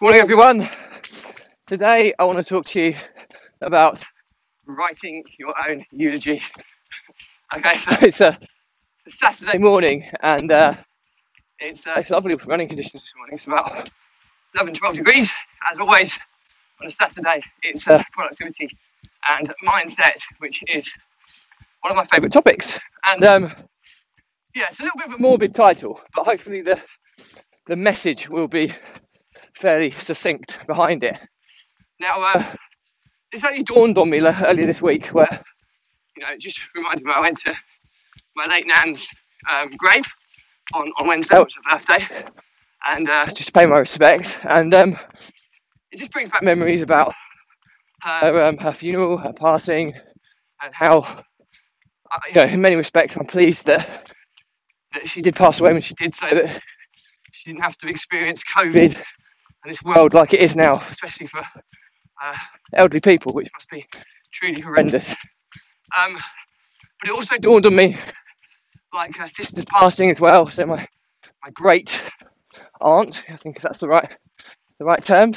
Morning, everyone. Today, I want to talk to you about writing your own eulogy. Okay, so it's a Saturday morning, and it's lovely running conditions this morning. It's about 11, 12 degrees. As always, on a Saturday, it's productivity and mindset, which is one of my favourite topics. And yeah, it's a little bit of a morbid title, but hopefully the message will be fairly succinct behind it. Now, this only dawned on me earlier this week, where it just reminded me I went to my late nan's grave on Wednesday, which was her birthday, and just to pay my respects. And it just brings back memories about her funeral, her passing, and how, in many respects, I'm pleased that she did pass away when she did, so that she didn't have to experience COVID and this world like it is now, especially for elderly people, which must be truly horrendous. But it also dawned on me, like her sister's passing as well. So my great aunt, I think that's the right term,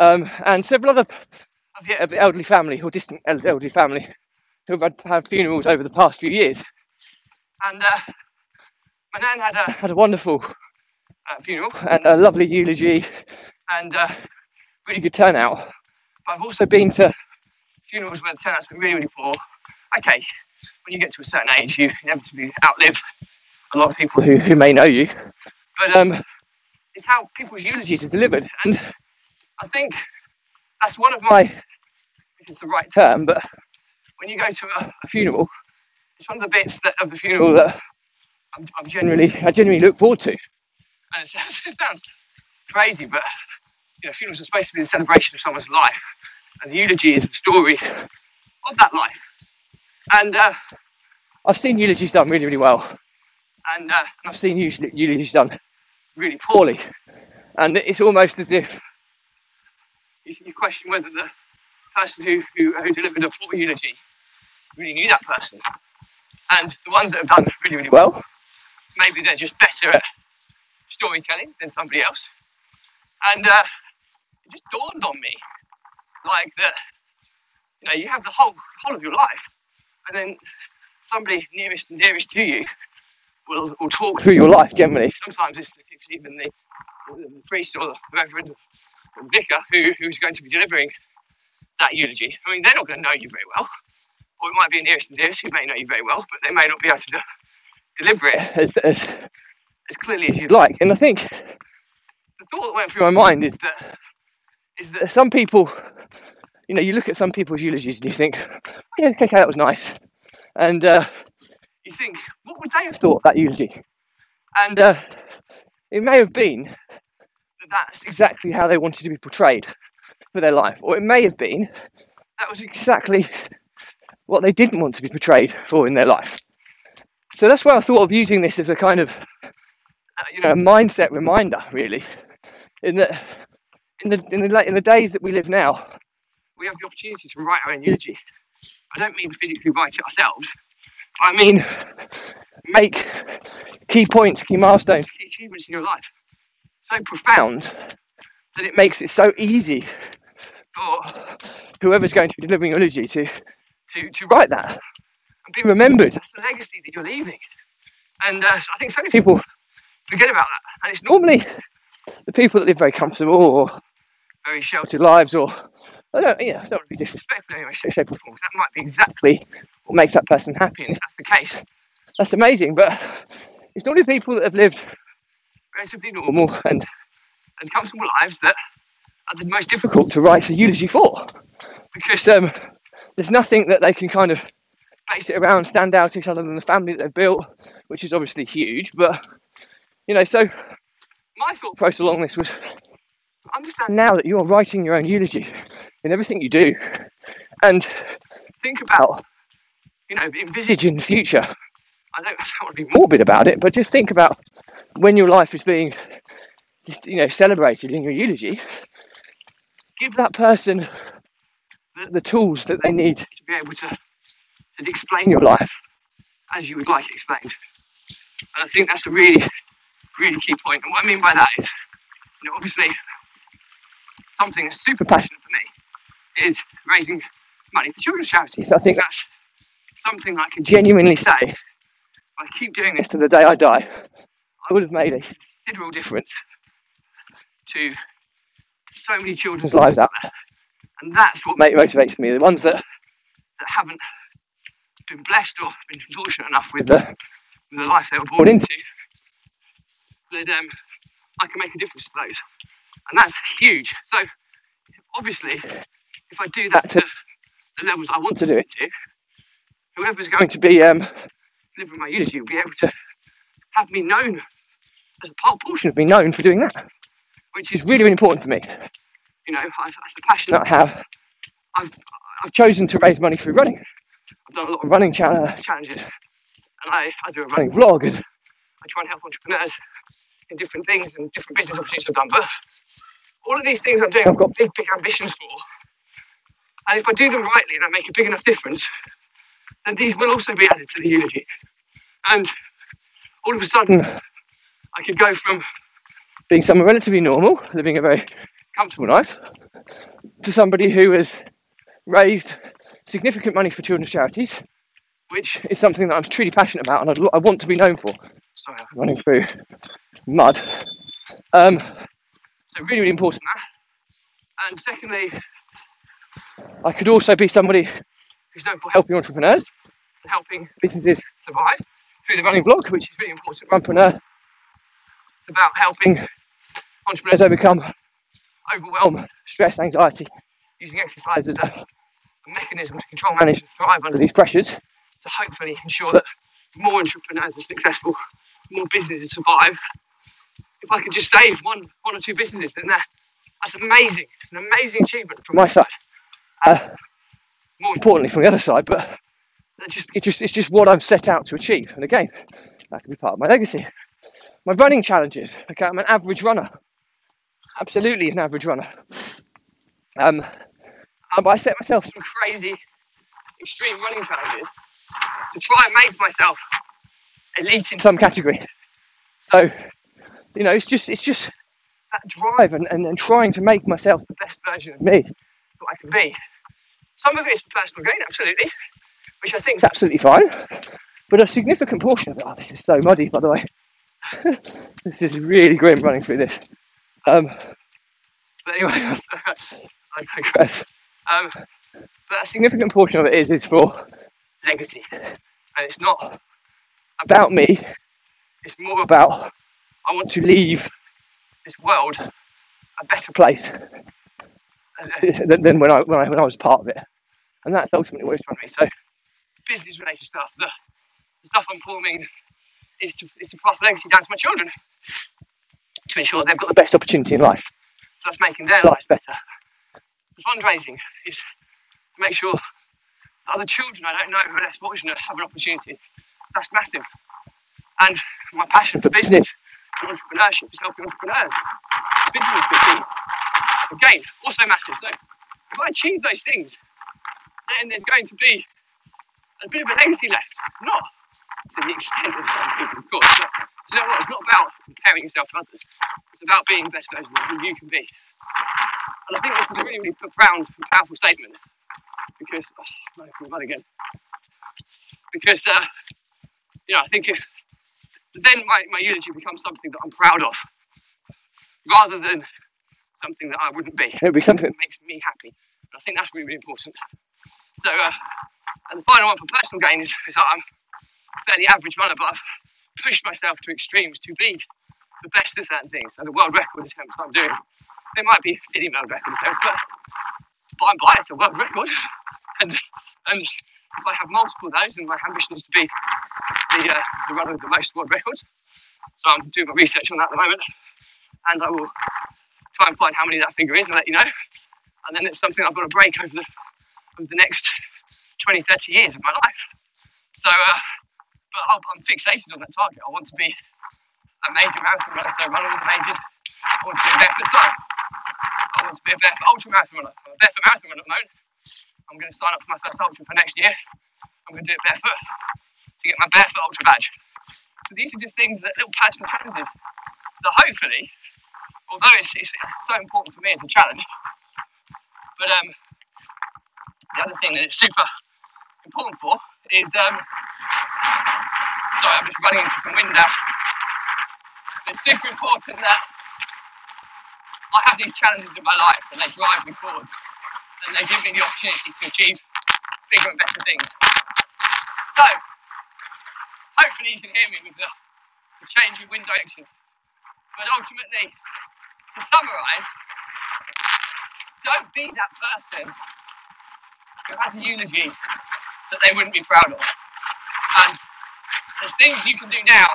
and several other of the elderly family, or distant elderly family, who have had funerals over the past few years. And my nan had a wonderful funeral and a lovely eulogy and really good turnout. But I've also been to funerals where the turnout's been really, really poor. Okay, when you get to a certain age, you inevitably outlive a lot of people who may know you. But it's how people's eulogies are delivered. And I think that's one of my, if it's the right term, but when you go to a funeral, it's one of the bits of the funeral that I genuinely look forward to. And it sounds crazy, but funerals are supposed to be the celebration of someone's life, and the eulogy is the story of that life. And I've seen eulogies done really, really well, and I've seen eulogies done really poorly. And it's almost as if you question whether the person who delivered a poor eulogy really knew that person. And the ones that have done really, really well, maybe they're just better at storytelling than somebody else. And it just dawned on me, like that, you have the whole of your life, and then somebody nearest and dearest to you will talk through your life generally. Sometimes it's even the priest or the reverend or the vicar who's going to be delivering that eulogy. I mean, they're not going to know you very well, or it might be a nearest and dearest who may know you very well, but they may not be able to deliver it as clearly as you'd like. And I think the thought that went through my mind is that some people, you look at some people's eulogies and you think, oh, yeah, okay, that was nice. And you think, what would they have thought of that eulogy? And it may have been that that's exactly how they wanted to be portrayed for their life. Or it may have been that was exactly what they didn't want to be portrayed for in their life. So that's why I thought of using this as a kind of, a mindset reminder, really, in that in the days that we live now, we have the opportunity to write our own eulogy. I don't mean physically write it ourselves. I mean make key points, key milestones, key achievements in your life so profound that it makes it so easy for whoever's going to be delivering eulogy to write that and be remembered. That's the legacy that you're leaving. And I think so many people forget about that. And it's normally the people that live very comfortable or very sheltered lives, or I don't want to be disrespectful in any way, shape or form, because that might be exactly what makes that person happy. And if that's the case, that's amazing. But it's normally people that have lived relatively normal and comfortable lives that are the most difficult to write a eulogy for, because there's nothing that they can kind of base it around, stand out to other than the family that they've built, which is obviously huge. But so my thought process along this was, understand now that you're writing your own eulogy in everything you do, and think about, envisage in the future. I don't want to be morbid about it, but just think about when your life is being celebrated in your eulogy. Give that person the tools that they need to be able to explain your life as you would like it explained. And I think that's a really, really key point. And what I mean by that is, obviously, something that's super passionate for me is raising money for children's charities. I think that's something I can genuinely say, if I keep doing this to the day I die, I would have made a considerable difference to so many children's lives out there. And that's what motivates me. The ones that haven't been blessed or been fortunate enough with the life they were born into, that I can make a difference to those. And that's huge. So obviously, if I do that to the levels I want to do it to, whoever's going to be delivering my eulogy will be able to have me known, as a portion of me known for doing that, which is really, really important for me. You know, that's the passion that I have. I've chosen to raise money through running. I've done a lot of running challenges, and I do a running vlog, and I try and help entrepreneurs in different things and different business opportunities I've done. But all of these things I'm doing, I've got big, big ambitions for. And if I do them rightly and I make a big enough difference, then these will also be added to the eulogy. And all of a sudden, I could go from being someone relatively normal, living a very comfortable life, to somebody who has raised significant money for children's charities, which is something that I'm truly passionate about and I want to be known for. Sorry, I'm running through mud. So really, really important that. And secondly, I could also be somebody who's known for helping entrepreneurs and helping businesses survive through the running blog, which is really important. Runpreneur. It's about helping entrepreneurs overcome overwhelm, stress, anxiety, using exercise as a mechanism to control, manage and thrive under these pressures, to hopefully ensure that more entrepreneurs are successful, more businesses survive. If I could just save one or two businesses, then that's amazing. It's an amazing achievement from my side. More importantly from the other side, but it's just what I'm set out to achieve. And again, that can be part of my legacy. My running challenges. Okay, I'm an average runner. Absolutely an average runner. But I set myself some crazy, extreme running challenges to try and make myself elite in some category. So, you know, it's just that drive and trying to make myself the best version of me that I can be. Some of it is for personal gain, absolutely, which I think is absolutely fine. But a significant portion of it, this is so muddy, by the way. This is really grim running through this. But anyway, I digress. But a significant portion of it is for legacy. And it's not about me, it's more about I want to leave this world a better place than when I was part of it. And that's ultimately what it's trying to be. So business related stuff, the stuff I'm forming is to pass legacy down to my children, to ensure they've got the best opportunity in life. So that's making their lives better. The fundraising is to make sure that other children I don't know who are less fortunate have an opportunity. That's massive. And my passion for business and entrepreneurship is helping entrepreneurs. Business is again also massive. So if I achieve those things, then there's going to be a bit of a legacy left. Not to the extent of some people, of course, but you know what? It's not about comparing yourself to others. It's about being the best version of who you can be. And I think this is a really, really profound and powerful statement because, I'm going through mud again. Because, you know, I think if then my eulogy becomes something that I'm proud of, rather than something that I wouldn't be. It would be something that makes me happy. And I think that's really, really important. So, and the final one for personal gain is that I'm a fairly average runner, but I've pushed myself to extremes to be the best at certain things. So the world record attempts I'm doing, there might be city world record attempts, but by and by it's a world record. And if I have multiple of those, then my ambition is to be the runner with the most world records. So I'm doing my research on that at the moment, and I will try and find how many that figure is and let you know. And then it's something I've got to break over the next 20, 30 years of my life. So, but I'm fixated on that target. I want to be a major marathon runner, so running with the majors. I want to be a barefoot runner. I want to be a barefoot ultra marathon runner. I'm a barefoot marathon runner at the moment. I'm going to sign up for my first ultra for next year. I'm going to do it barefoot to get my barefoot ultra badge. So these are just things, that little personal challenges that hopefully, although it's so important for me as a challenge, But the other thing that it's super important for is, sorry, I'm just running into some wind now. It's super important that I have these challenges in my life and they drive me forward and they give me the opportunity to achieve bigger and better things. So, hopefully you can hear me with the change in wind direction. But ultimately, to summarise, don't be that person who has a eulogy that they wouldn't be proud of. And there's things you can do now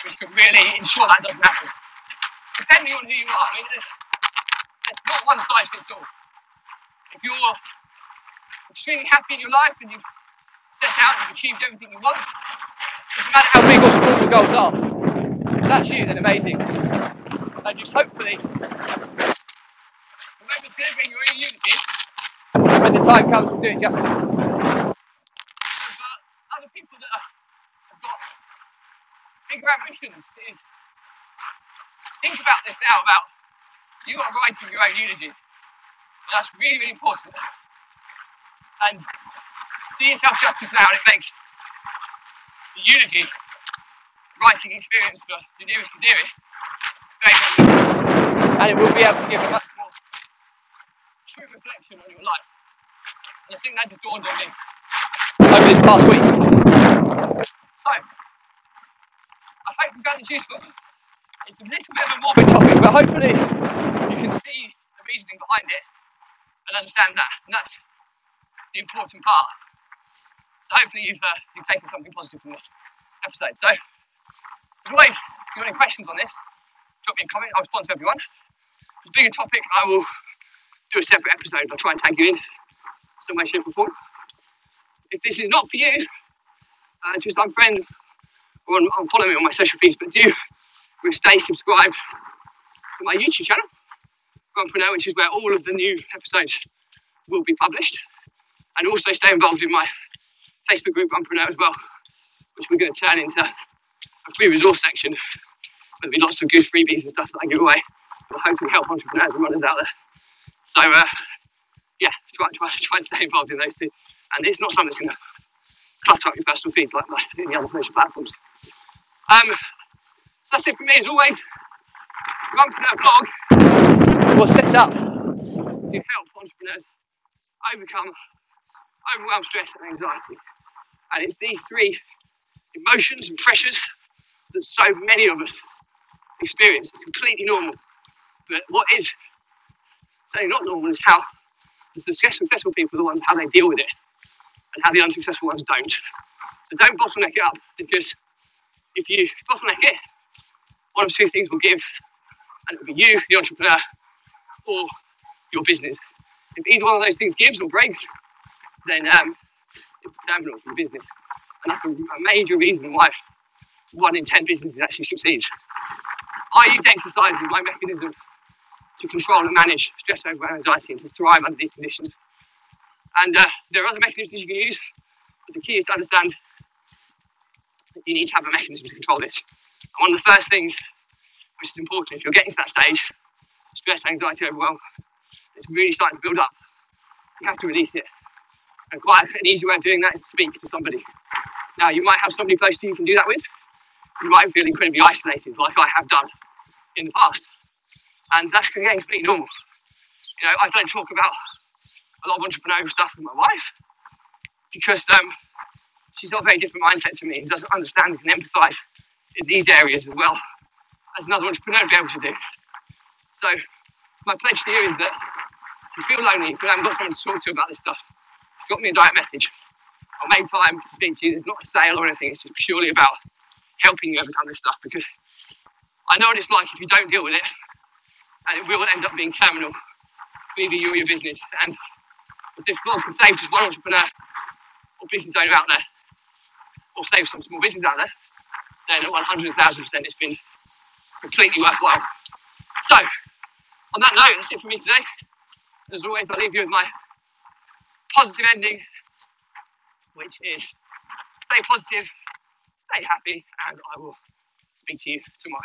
which can really ensure that doesn't happen. Depending on who you are, I mean, it's not one size fits all. If you're extremely happy in your life and you've set out and you've achieved everything you want, doesn't matter how big or small the goals are. If that's you, then amazing. And just hopefully remember delivering your own unity when the time comes to do it justice. For other people that have got bigger ambitions, is think about this now, about you are writing your own eulogy. And that's really, really important. And do yourself justice now, and it makes the eulogy writing experience for the nearest and dearest very, very good. And it will be able to give a much more true reflection on your life. And I think that just dawned on me over this past week. So, I hope you found this useful. It's a little bit of a morbid topic, but hopefully you can see the reasoning behind it and understand that. And that's the important part. So hopefully you've taken something positive from this episode. So, as always, if you've got any questions on this, drop me a comment. I'll respond to everyone. If it's a bigger topic, I will do a separate episode. I'll try and tag you in some way, shape or form. If this is not for you, just unfriend or unfollow me on my social feeds, but do stay subscribed to my YouTube channel, Grumpreneur, which is where all of the new episodes will be published, and also stay involved in my Facebook group Grumpreneur as well, which we're going to turn into a free resource section. There'll be lots of good freebies and stuff that I give away that will hopefully help entrepreneurs and runners out there. So yeah, try and stay involved in those two. And it's not something that's going to clutter up your personal feeds like the other social platforms. So that's it from me as always. Grumpreneur blog was set up to help entrepreneurs overcome overwhelm, stress and anxiety. And it's these three emotions and pressures that so many of us experience. It's completely normal. But what is certainly not normal is how the successful people are the ones how they deal with it and how the unsuccessful ones don't. So don't bottleneck it up, because if you bottleneck it, one of two things will give, and it'll be you, the entrepreneur, or your business. If either one of those things gives or breaks, then it's terminal for the business. And that's a major reason why 1 in 10 businesses actually succeeds. I use exercise as my mechanism to control and manage stress, overwhelm, anxiety, and to thrive under these conditions. And there are other mechanisms you can use, but the key is to understand that you need to have a mechanism to control this. And one of the first things which is important, if you're getting to that stage, stress, anxiety, overwhelm, it's really starting to build up, you have to release it. And quite an easy way of doing that is to speak to somebody. Now, you might have somebody close to you you can do that with. You might feel incredibly isolated, like I have done in the past. And that's again completely normal. You know, I don't talk about a lot of entrepreneurial stuff with my wife because she's got a very different mindset to me and doesn't understand and can empathise in these areas as well as another entrepreneur would be able to do. So my pledge to you is that if you feel lonely, if you haven't got someone to talk to about this stuff, drop me a direct message. I'll make time to speak to you. There's not a sale or anything, it's just purely about helping you overcome this stuff, because I know what it's like if you don't deal with it, and it will end up being terminal for either you or your business. And if this blog can save just one entrepreneur or business owner out there, or save some small business out there, then at 100,000% it's been completely worthwhile. So, on that note, that's it for me today. As always, I'll leave you with my positive ending, which is stay positive, stay happy, and I will speak to you tomorrow.